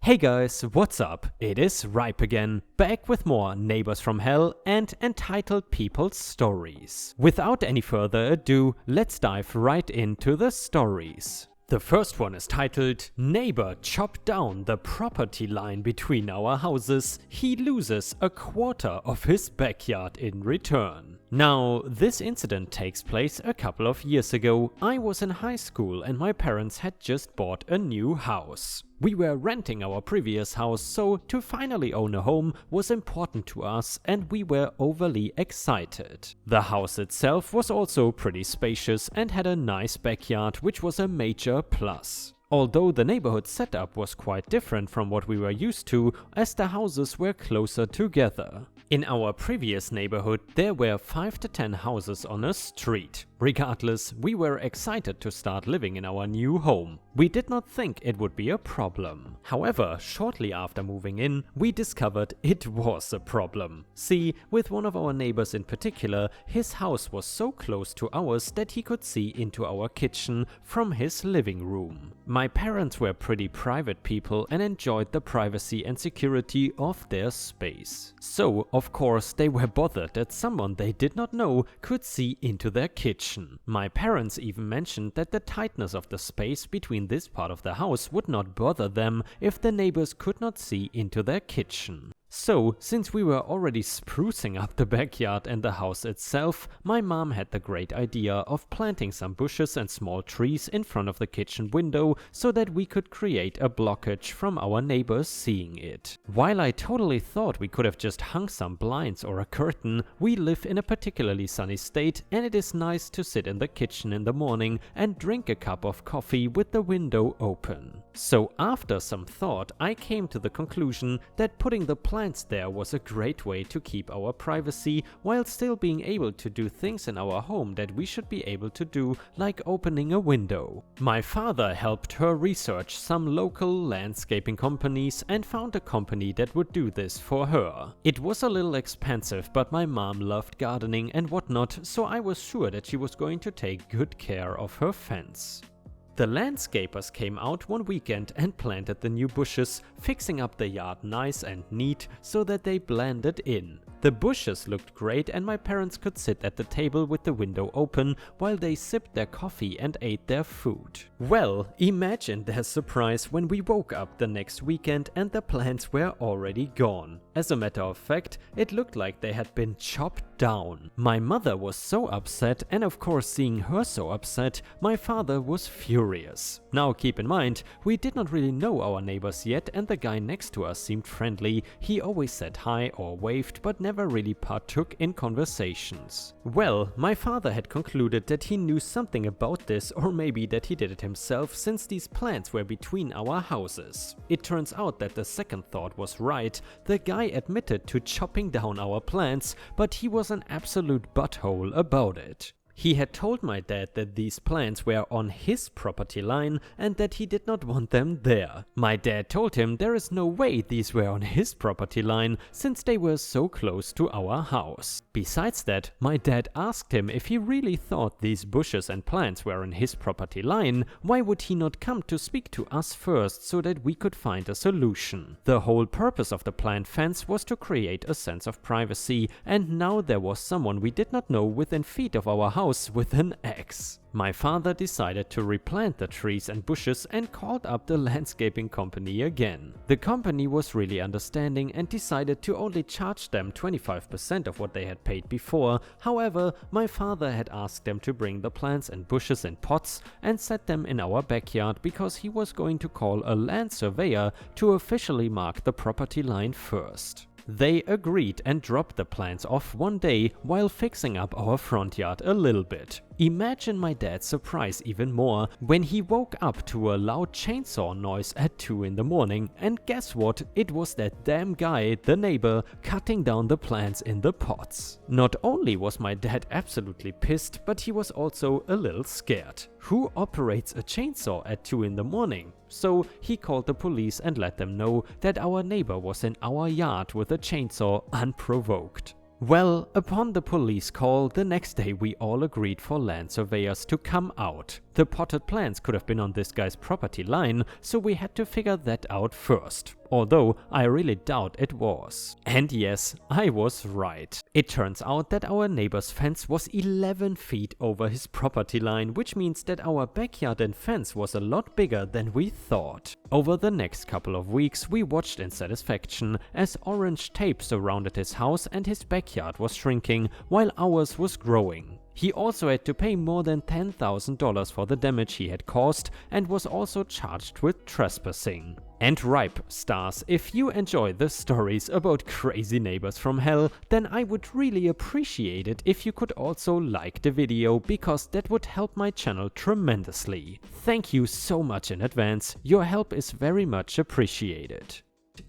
Hey guys, what's up? It is Ripe again, back with more Neighbors from Hell and entitled People's Stories. Without any further ado, let's dive right into the stories. The first one is titled, Neighbor chopped down the property line between our houses. He loses a quarter of his backyard in return. Now, this incident takes place a couple of years ago. I was in high school and my parents had just bought a new house. We were renting our previous house, so to finally own a home was important to us and we were overly excited. The house itself was also pretty spacious and had a nice backyard, which was a major plus. Although the neighborhood setup was quite different from what we were used to, as the houses were closer together. In our previous neighborhood, there were 5 to 10 houses on a street. Regardless, we were excited to start living in our new home. We did not think it would be a problem. However, shortly after moving in, we discovered it was a problem. See, with one of our neighbors in particular, his house was so close to ours that he could see into our kitchen from his living room. My parents were pretty private people and enjoyed the privacy and security of their space. So, of course, they were bothered that someone they did not know could see into their kitchen. My parents even mentioned that the tightness of the space between this part of the house would not bother them if the neighbors could not see into their kitchen. So, since we were already sprucing up the backyard and the house itself, my mom had the great idea of planting some bushes and small trees in front of the kitchen window so that we could create a blockage from our neighbors seeing it. While I totally thought we could have just hung some blinds or a curtain, we live in a particularly sunny state and it is nice to sit in the kitchen in the morning and drink a cup of coffee with the window open. So after some thought, I came to the conclusion that putting the plants there was a great way to keep our privacy while still being able to do things in our home that we should be able to do, like opening a window. My father helped her research some local landscaping companies and found a company that would do this for her. It was a little expensive, but my mom loved gardening and whatnot, so I was sure that she was going to take good care of her fence. The landscapers came out one weekend and planted the new bushes, fixing up the yard nice and neat so that they blended in. The bushes looked great and my parents could sit at the table with the window open while they sipped their coffee and ate their food. Well, imagine their surprise when we woke up the next weekend and the plants were already gone. As a matter of fact, it looked like they had been chopped down. My mother was so upset, and of course, seeing her so upset, my father was furious. Now keep in mind, we did not really know our neighbors yet and the guy next to us seemed friendly. He always said hi or waved but never really partook in conversations. Well, my father had concluded that he knew something about this, or maybe that he did it himself, since these plants were between our houses. It turns out that the second thought was right. The guy admitted to chopping down our plants, but he was an absolute butthole about it. He had told my dad that these plants were on his property line and that he did not want them there. My dad told him there is no way these were on his property line since they were so close to our house. Besides that, my dad asked him if he really thought these bushes and plants were on his property line, why would he not come to speak to us first so that we could find a solution? The whole purpose of the plant fence was to create a sense of privacy, and now there was someone we did not know within feet of our house with an axe. My father decided to replant the trees and bushes and called up the landscaping company again. The company was really understanding and decided to only charge them 25% of what they had paid before. However, my father had asked them to bring the plants and bushes in pots and set them in our backyard because he was going to call a land surveyor to officially mark the property line first. They agreed and dropped the plants off one day while fixing up our front yard a little bit. Imagine my dad's surprise even more when he woke up to a loud chainsaw noise at 2 in the morning, and guess what? It was that damn guy, the neighbor, cutting down the plants in the pots. Not only was my dad absolutely pissed, but he was also a little scared. Who operates a chainsaw at 2 in the morning? So he called the police and let them know that our neighbor was in our yard with a chainsaw unprovoked. Well, upon the police call, the next day we all agreed for land surveyors to come out. The potted plants could have been on this guy's property line, so we had to figure that out first. Although I really doubt it was. And yes, I was right. It turns out that our neighbor's fence was 11 feet over his property line, which means that our backyard and fence was a lot bigger than we thought. Over the next couple of weeks, we watched in satisfaction as orange tape surrounded his house and his backyard was shrinking while ours was growing. He also had to pay more than $10,000 for the damage he had caused and was also charged with trespassing. And Ripe stars, if you enjoy the stories about crazy neighbors from hell, then I would really appreciate it if you could also like the video, because that would help my channel tremendously. Thank you so much in advance, your help is very much appreciated.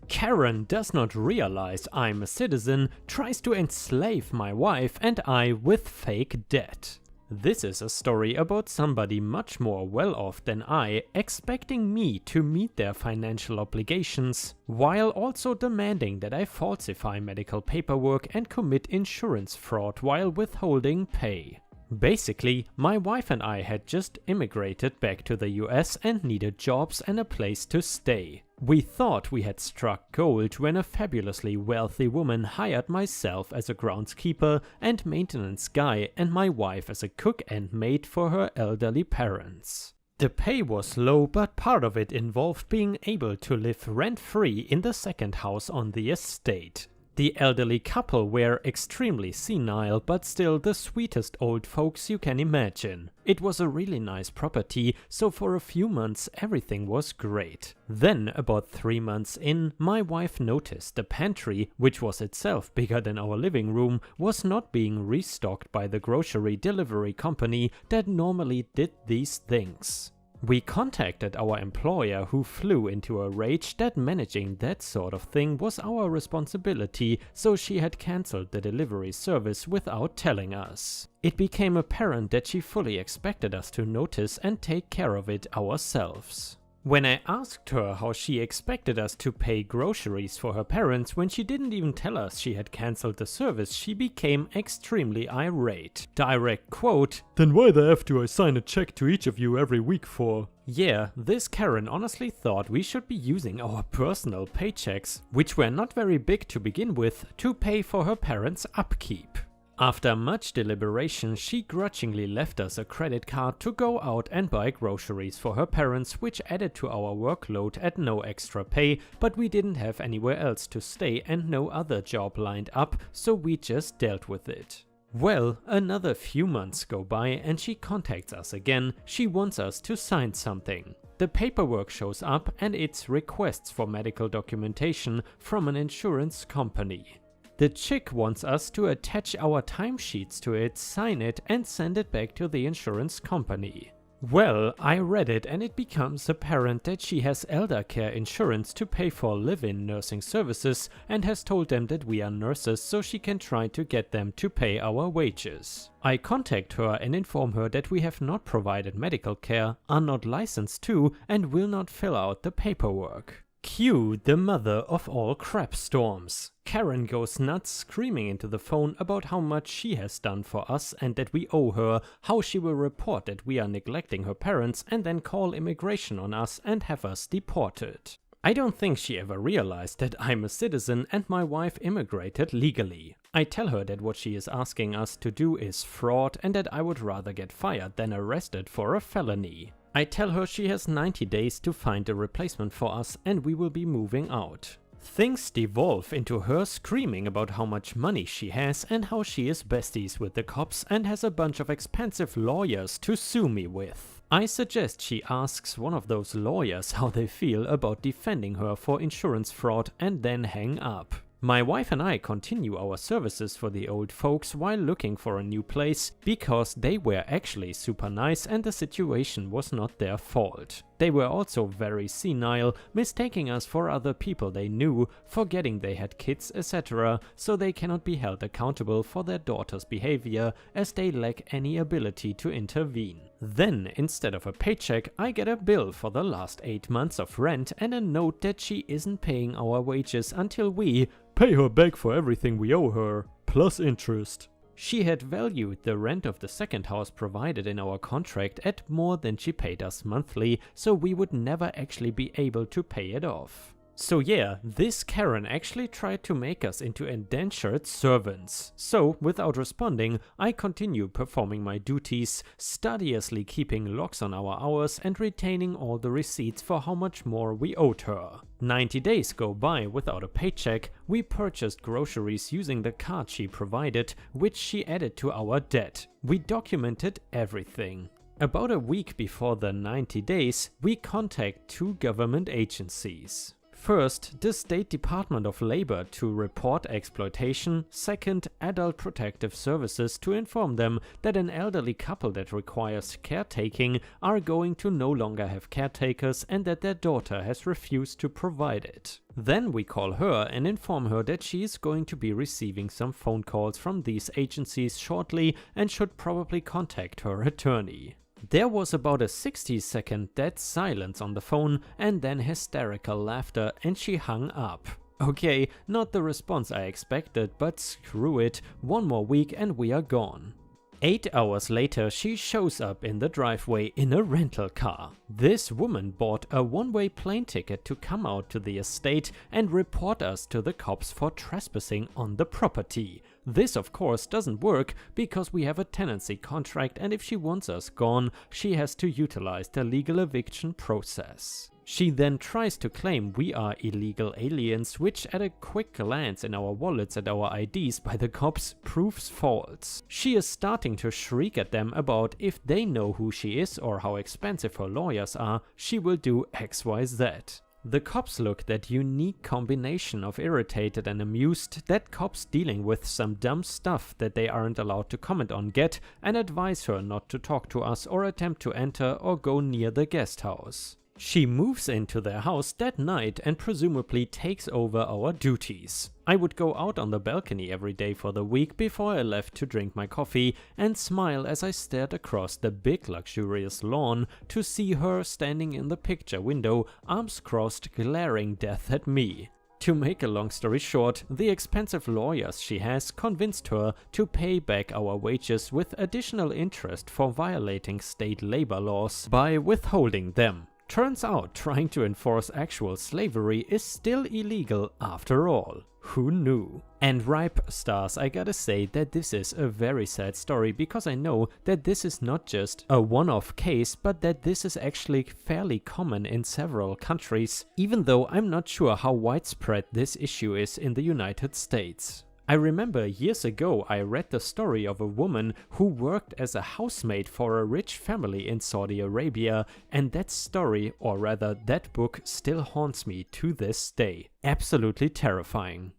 Karen does not realize I'm a citizen, tries to enslave my wife and I with fake debt. This is a story about somebody much more well off than I, expecting me to meet their financial obligations, while also demanding that I falsify medical paperwork and commit insurance fraud while withholding pay. Basically, my wife and I had just immigrated back to the US and needed jobs and a place to stay. We thought we had struck gold when a fabulously wealthy woman hired myself as a groundskeeper and maintenance guy and my wife as a cook and maid for her elderly parents. The pay was low, but part of it involved being able to live rent-free in the second house on the estate. The elderly couple were extremely senile, but still the sweetest old folks you can imagine. It was a really nice property, so for a few months everything was great. Then, about 3 months in, my wife noticed the pantry, which was itself bigger than our living room, was not being restocked by the grocery delivery company that normally did these things. We contacted our employer, who flew into a rage that managing that sort of thing was our responsibility, so she had cancelled the delivery service without telling us. It became apparent that she fully expected us to notice and take care of it ourselves. When I asked her how she expected us to pay groceries for her parents when she didn't even tell us she had cancelled the service, she became extremely irate. Direct quote, "Then why the F do I sign a check to each of you every week for?" Yeah, this Karen honestly thought we should be using our personal paychecks, which were not very big to begin with, to pay for her parents' upkeep. After much deliberation, she grudgingly left us a credit card to go out and buy groceries for her parents, which added to our workload at no extra pay, but we didn't have anywhere else to stay and no other job lined up, so we just dealt with it. Well, another few months go by and she contacts us again. She wants us to sign something. The paperwork shows up and it's requests for medical documentation from an insurance company. The chick wants us to attach our timesheets to it, sign it and send it back to the insurance company. Well, I read it and it becomes apparent that she has elder care insurance to pay for live-in nursing services and has told them that we are nurses so she can try to get them to pay our wages. I contact her and inform her that we have not provided medical care, are not licensed to, and will not fill out the paperwork. Cue the mother of all crap storms. Karen goes nuts, screaming into the phone about how much she has done for us and that we owe her, how she will report that we are neglecting her parents and then call immigration on us and have us deported. I don't think she ever realized that I'm a citizen and my wife immigrated legally. I tell her that what she is asking us to do is fraud and that I would rather get fired than arrested for a felony. I tell her she has 90 days to find a replacement for us and we will be moving out. Things devolve into her screaming about how much money she has and how she is besties with the cops and has a bunch of expensive lawyers to sue me with. I suggest she asks one of those lawyers how they feel about defending her for insurance fraud and then hang up. My wife and I continue our services for the old folks while looking for a new place because they were actually super nice and the situation was not their fault. They were also very senile, mistaking us for other people they knew, forgetting they had kids, etc., so they cannot be held accountable for their daughter's behavior as they lack any ability to intervene. Then, instead of a paycheck, I get a bill for the last 8 months of rent and a note that she isn't paying our wages until we pay her back for everything we owe her. plus interest. She had valued the rent of the second house provided in our contract at more than she paid us monthly, so we would never actually be able to pay it off. So yeah, this Karen actually tried to make us into indentured servants. So, without responding, I continue performing my duties, studiously keeping logs on our hours and retaining all the receipts for how much more we owed her. 90 days go by without a paycheck. We purchased groceries using the card she provided, which she added to our debt. We documented everything. About a week before the 90 days, we contact 2 government agencies. First, the State Department of Labor to report exploitation. Second, Adult Protective Services to inform them that an elderly couple that requires caretaking are going to no longer have caretakers and that their daughter has refused to provide it. Then we call her and inform her that she is going to be receiving some phone calls from these agencies shortly and should probably contact her attorney. There was about a 60-second dead silence on the phone and then hysterical laughter, and she hung up. Okay, not the response I expected, but screw it, one more week and we are gone. 8 hours later, she shows up in the driveway in a rental car. This woman bought a one-way plane ticket to come out to the estate and report us to the cops for trespassing on the property. This of course doesn't work because we have a tenancy contract, and if she wants us gone, she has to utilize the legal eviction process. She then tries to claim we are illegal aliens, which at a quick glance in our wallets and our IDs by the cops proves false. She is starting to shriek at them about if they know who she is or how expensive her lawyers are, she will do XYZ. The cops look that unique combination of irritated and amused that cops dealing with some dumb stuff that they aren't allowed to comment on get, and advise her not to talk to us or attempt to enter or go near the guest house. She moves into their house that night and presumably takes over our duties. I would go out on the balcony every day for the week before I left to drink my coffee and smile as I stared across the big luxurious lawn to see her standing in the picture window, arms crossed, glaring death at me. To make a long story short, the expensive lawyers she has convinced her to pay back our wages with additional interest for violating state labor laws by withholding them. Turns out trying to enforce actual slavery is still illegal after all. Who knew? And Ripe Stars, I gotta say that this is a very sad story because I know that this is not just a one-off case, but that this is actually fairly common in several countries, even though I'm not sure how widespread this issue is in the United States. I remember years ago I read the story of a woman who worked as a housemaid for a rich family in Saudi Arabia, and that story, or rather that book, still haunts me to this day. Absolutely terrifying.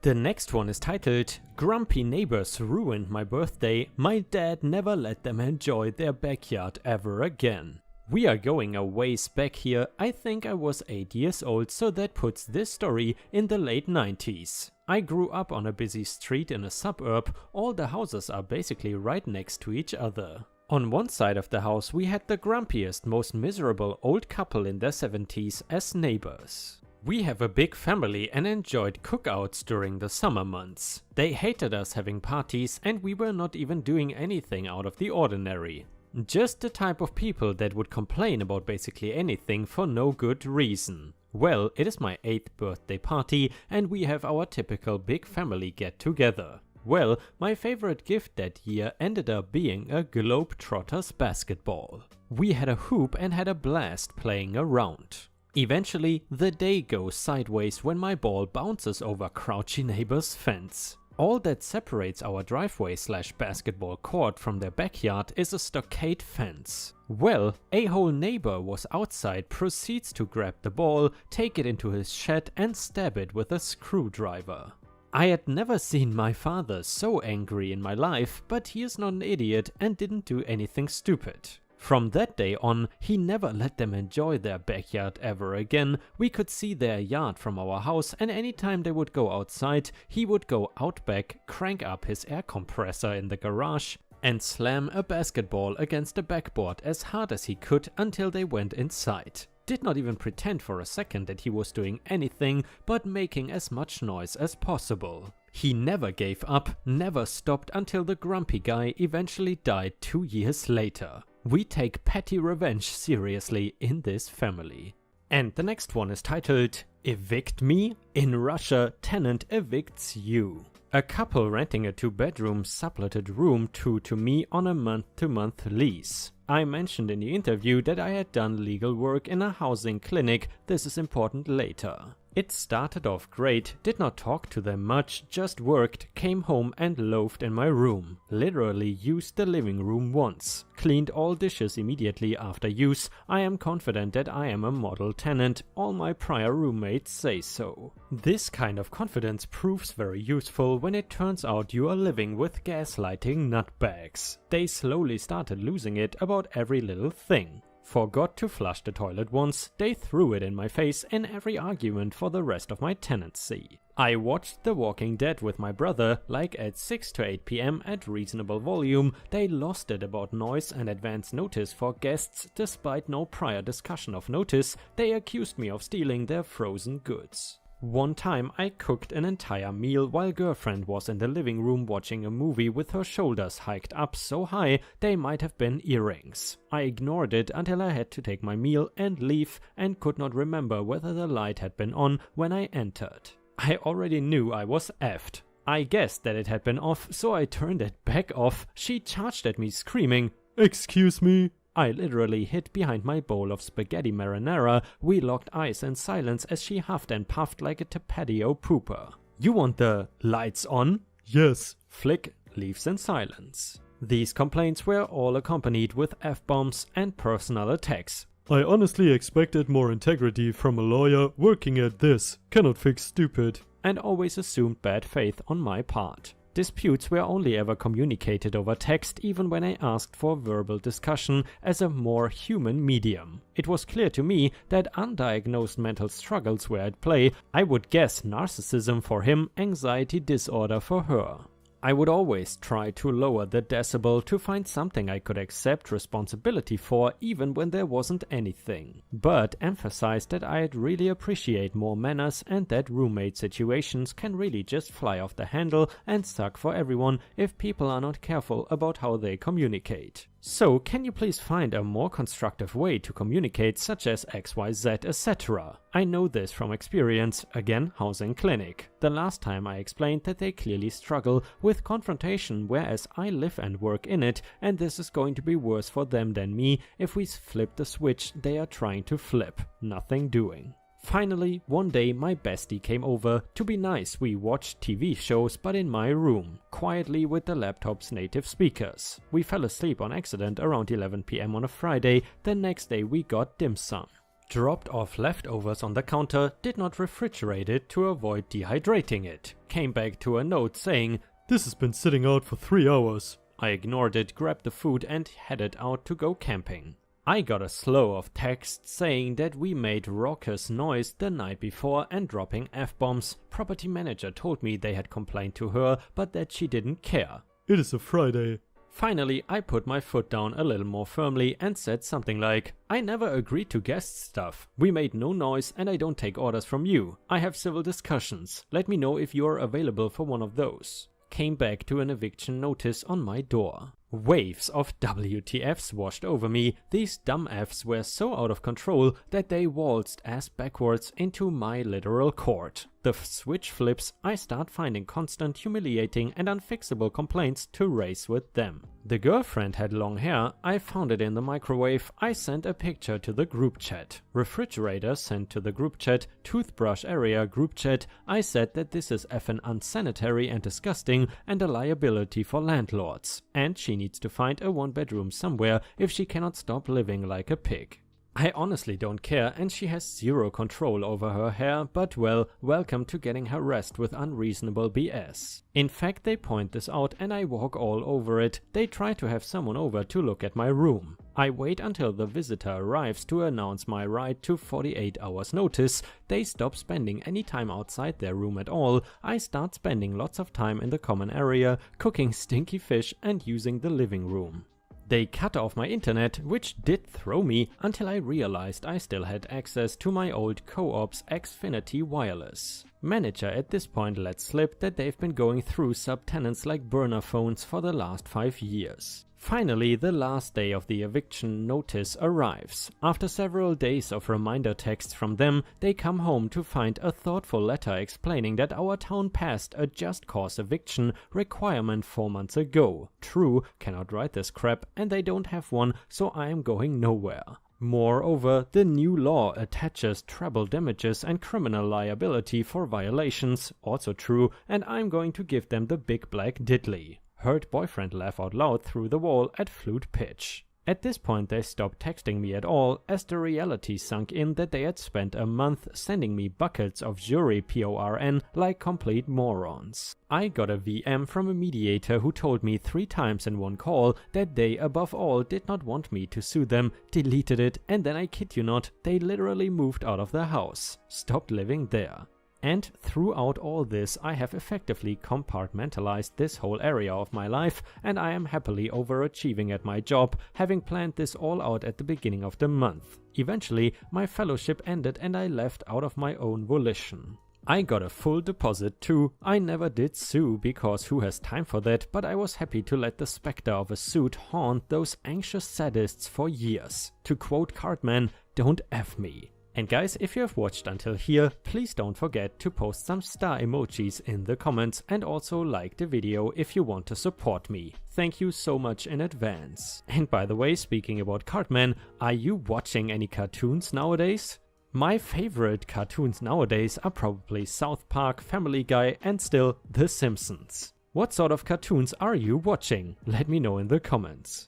The next one is titled, Grumpy Neighbors Ruined My Birthday, My Dad Never Let Them Enjoy Their Backyard Ever Again. We are going a ways back here. I think I was 8 years old, so that puts this story in the late 90s. I grew up on a busy street in a suburb. All the houses are basically right next to each other. On one side of the house we had the grumpiest, most miserable old couple in their 70s as neighbors. We have a big family and enjoyed cookouts during the summer months. They hated us having parties, and we were not even doing anything out of the ordinary. Just the type of people that would complain about basically anything for no good reason. Well, it is my 8th birthday party and we have our typical big family get together. Well, my favorite gift that year ended up being a Globetrotters basketball. We had a hoop and had a blast playing around. Eventually, the day goes sideways when my ball bounces over Crouchy neighbor's fence. All that separates our driveway/basketball court from their backyard is a stockade fence. Well, a whole neighbor was outside, proceeds to grab the ball, take it into his shed and stab it with a screwdriver. I had never seen my father so angry in my life, but he is not an idiot and didn't do anything stupid. From that day on, he never let them enjoy their backyard ever again. We could see their yard from our house, and anytime they would go outside, he would go out back, crank up his air compressor in the garage, and slam a basketball against the backboard as hard as he could until they went inside. did not even pretend for a second that he was doing anything but making as much noise as possible. He never gave up, never stopped until the grumpy guy eventually died 2 years later. We take petty revenge seriously in this family. And the next one is titled, Evict Me? In Russia, tenant evicts you. A couple renting a 2-bedroom subletted room to me on a month-to-month lease. I mentioned in the interview that I had done legal work in a housing clinic. This is important later. It started off great, did not talk to them much, just worked, came home and loafed in my room. Literally used the living room once. Cleaned all dishes immediately after use. I am confident that I am a model tenant. All my prior roommates say so. This kind of confidence proves very useful when it turns out you are living with gaslighting nutbags. They slowly started losing it about every little thing. Forgot to flush the toilet once, they threw it in my face in every argument for the rest of my tenancy. I watched The Walking Dead with my brother, like at 6 to 8 PM at reasonable volume. They lost it about noise and advance notice for guests despite no prior discussion of notice. They accused me of stealing their frozen goods. One time I cooked an entire meal while girlfriend was in the living room watching a movie with her shoulders hiked up so high they might have been earrings. I ignored it until I had to take my meal and leave and could not remember whether the light had been on when I entered. I already knew I was effed. I guessed that it had been off, so I turned it back off. She charged at me screaming, "Excuse me?" I literally hid behind my bowl of spaghetti marinara. We locked eyes in silence as she huffed and puffed like a tapatio pooper. "You want the lights on?" "Yes." Flick leaves in silence. These complaints were all accompanied with F-bombs and personal attacks. "I honestly expected more integrity from a lawyer working at this. Cannot fix stupid." And always assumed bad faith on my part. Disputes were only ever communicated over text, even when I asked for verbal discussion as a more human medium. It was clear to me that undiagnosed mental struggles were at play. I would guess narcissism for him, anxiety disorder for her. I would always try to lower the decibel to find something I could accept responsibility for even when there wasn't anything. But emphasized that I'd really appreciate more manners and that roommate situations can really just fly off the handle and suck for everyone if people are not careful about how they communicate. So can you please find a more constructive way to communicate, such as XYZ, etc. I know this from experience, again housing clinic. The last time I explained that they clearly struggle with confrontation, whereas I live and work in it, and this is going to be worse for them than me if we flip the switch they are trying to flip. Nothing doing. Finally, one day my bestie came over. To be nice, we watched TV shows, but in my room, quietly with the laptop's native speakers. We fell asleep on accident around 11 PM on a Friday. The next day we got dim sum. Dropped off leftovers on the counter, did not refrigerate it to avoid dehydrating it. Came back to a note saying, "This has been sitting out for 3 hours. I ignored it, grabbed the food and headed out to go camping. I got a slow of text saying that we made raucous noise the night before and dropping F-bombs. Property manager told me they had complained to her, but that she didn't care. It is a Friday. Finally, I put my foot down a little more firmly and said something like, "I never agreed to guest stuff. We made no noise and I don't take orders from you. I have civil discussions. Let me know if you are available for one of those." Came back to an eviction notice on my door. Waves of WTFs washed over me. These dumb Fs were so out of control that they waltzed ass backwards into my literal court. The switch flips, I start finding constant, humiliating and unfixable complaints to raise with them. The girlfriend had long hair, I found it in the microwave, I sent a picture to the group chat. Refrigerator sent to the group chat, toothbrush area group chat, I said that this is effing unsanitary and disgusting and a liability for landlords. And she needs to find a 1-bedroom somewhere if she cannot stop living like a pig. I honestly don't care and she has zero control over her hair, but well, welcome to getting harassed with unreasonable BS. In fact, they point this out and I walk all over it. They try to have someone over to look at my room. I wait until the visitor arrives to announce my right to 48 hours notice. They stop spending any time outside their room at all. I start spending lots of time in the common area, cooking stinky fish and using the living room. They cut off my internet, which did throw me until I realized I still had access to my old co-op's Xfinity Wireless. Manager at this point let slip that they've been going through subtenants like burner phones for the last 5 years. Finally, the last day of the eviction notice arrives. After several days of reminder texts from them, they come home to find a thoughtful letter explaining that our town passed a just cause eviction requirement 4 months ago. True, cannot write this crap, and they don't have one, so I am going nowhere. Moreover, the new law attaches treble damages and criminal liability for violations, also true, and I'm going to give them the big black diddly. Heard boyfriend laugh out loud through the wall at flute pitch. At this point they stopped texting me at all, as the reality sunk in that they had spent a month sending me buckets of jury PORN like complete morons. I got a VM from a mediator who told me 3 times in one call that they above all did not want me to sue them, deleted it, and then I kid you not, they literally moved out of the house, stopped living there. And throughout all this, I have effectively compartmentalized this whole area of my life, and I am happily overachieving at my job, having planned this all out at the beginning of the month. Eventually, my fellowship ended and I left out of my own volition. I got a full deposit too. I never did sue because who has time for that, but I was happy to let the specter of a suit haunt those anxious sadists for years. To quote Cartman, "Don't F me." And guys, if you have watched until here, please don't forget to post some star emojis in the comments and also like the video if you want to support me. Thank you so much in advance. And by the way, speaking about Cartman, are you watching any cartoons nowadays? My favorite cartoons nowadays are probably South Park, Family Guy, and still The Simpsons. What sort of cartoons are you watching? Let me know in the comments.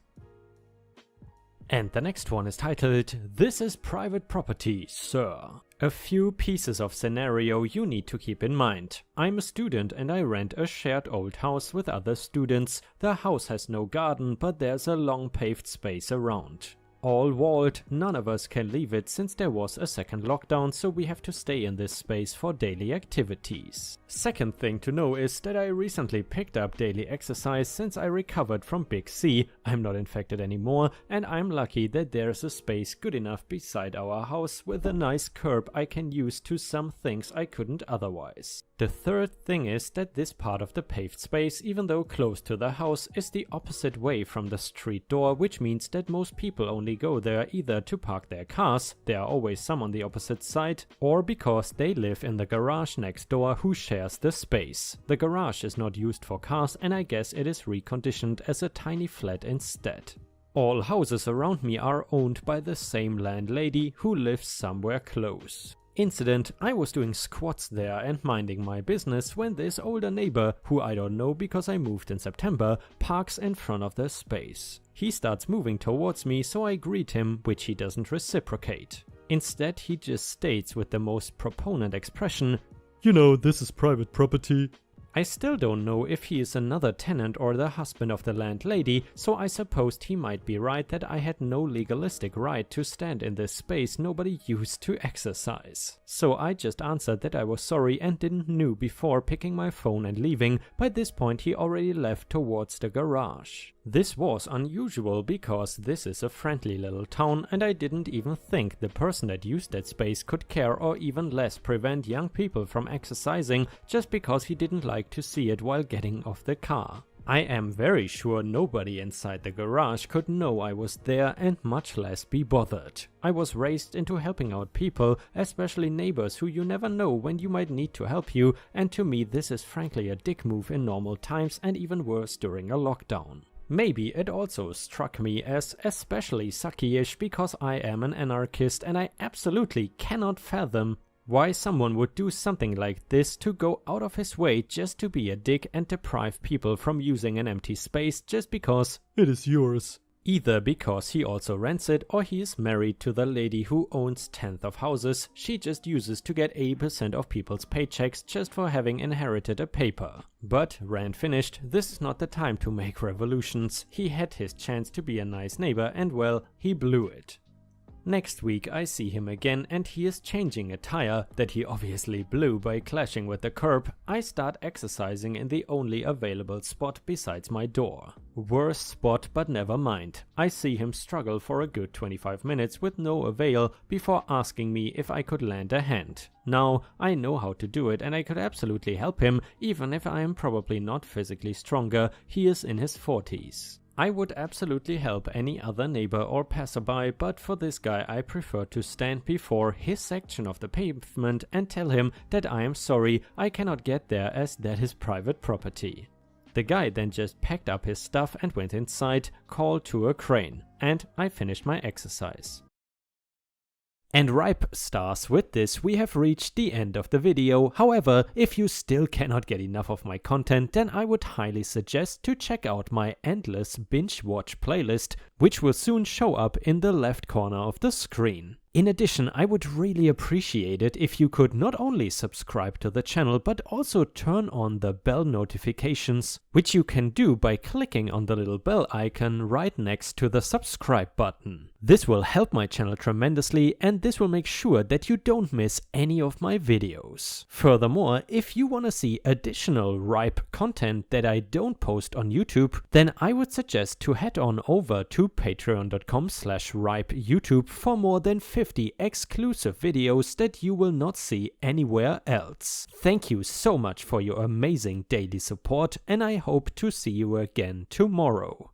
And the next one is titled, "This is private property, sir." A few pieces of scenario you need to keep in mind. I'm a student and I rent a shared old house with other students. The house has no garden, but there's a long paved space around. All walled, none of us can leave it since there was a second lockdown, so we have to stay in this space for daily activities. Second thing to know is that I recently picked up daily exercise since I recovered from Big C. I'm not infected anymore, and I'm lucky that there's a space good enough beside our house with a nice curb I can use to some things I couldn't otherwise. The third thing is that this part of the paved space, even though close to the house, is the opposite way from the street door, which means that most people only go there either to park their cars, there are always some on the opposite side, or because they live in the garage next door who shares the space. The garage is not used for cars and I guess it is reconditioned as a tiny flat instead. All houses around me are owned by the same landlady who lives somewhere close. Incident, I was doing squats there and minding my business when this older neighbor, who I don't know because I moved in September, parks in front of the space. He starts moving towards me, so I greet him, which he doesn't reciprocate. Instead, he just states with the most proponent expression, "You know, this is private property." I still don't know if he is another tenant or the husband of the landlady, so I supposed he might be right that I had no legalistic right to stand in this space nobody used to exercise. So I just answered that I was sorry and didn't know before picking my phone and leaving. By this point he already left towards the garage. This was unusual because this is a friendly little town and I didn't even think the person that used that space could care or even less prevent young people from exercising just because he didn't like to see it while getting off the car. I am very sure nobody inside the garage could know I was there and much less be bothered. I was raised into helping out people, especially neighbors who you never know when you might need to help you, and to me this is frankly a dick move in normal times and even worse during a lockdown. Maybe it also struck me as especially sucky-ish because I am an anarchist and I absolutely cannot fathom why someone would do something like this to go out of his way just to be a dick and deprive people from using an empty space just because it is yours. Either because he also rents it or he is married to the lady who owns 10th of houses she just uses to get 80% of people's paychecks just for having inherited a paper. But rant finished, this is not the time to make revolutions. He had his chance to be a nice neighbor and well, he blew it. Next week I see him again and he is changing a tire that he obviously blew by clashing with the curb. I start exercising in the only available spot besides my door. Worst spot, but never mind. I see him struggle for a good 25 minutes with no avail before asking me if I could lend a hand. Now, I know how to do it and I could absolutely help him, even if I am probably not physically stronger. He is in his 40s. I would absolutely help any other neighbor or passerby, but for this guy I prefer to stand before his section of the pavement and tell him that I am sorry, I cannot get there as that is private property. The guy then just packed up his stuff and went inside, called to a crane, and I finished my exercise. And ripe stars, with this we have reached the end of the video. However, if you still cannot get enough of my content, then I would highly suggest to check out my endless binge watch playlist, which will soon show up in the left corner of the screen. In addition, I would really appreciate it if you could not only subscribe to the channel, but also turn on the bell notifications, which you can do by clicking on the little bell icon right next to the subscribe button. This will help my channel tremendously, and this will make sure that you don't miss any of my videos. Furthermore, if you want to see additional ripe content that I don't post on YouTube, then I would suggest to head on over to patreon.com/ripeyoutube for more than 50 exclusive videos that you will not see anywhere else. Thank you so much for your amazing daily support, and I hope to see you again tomorrow.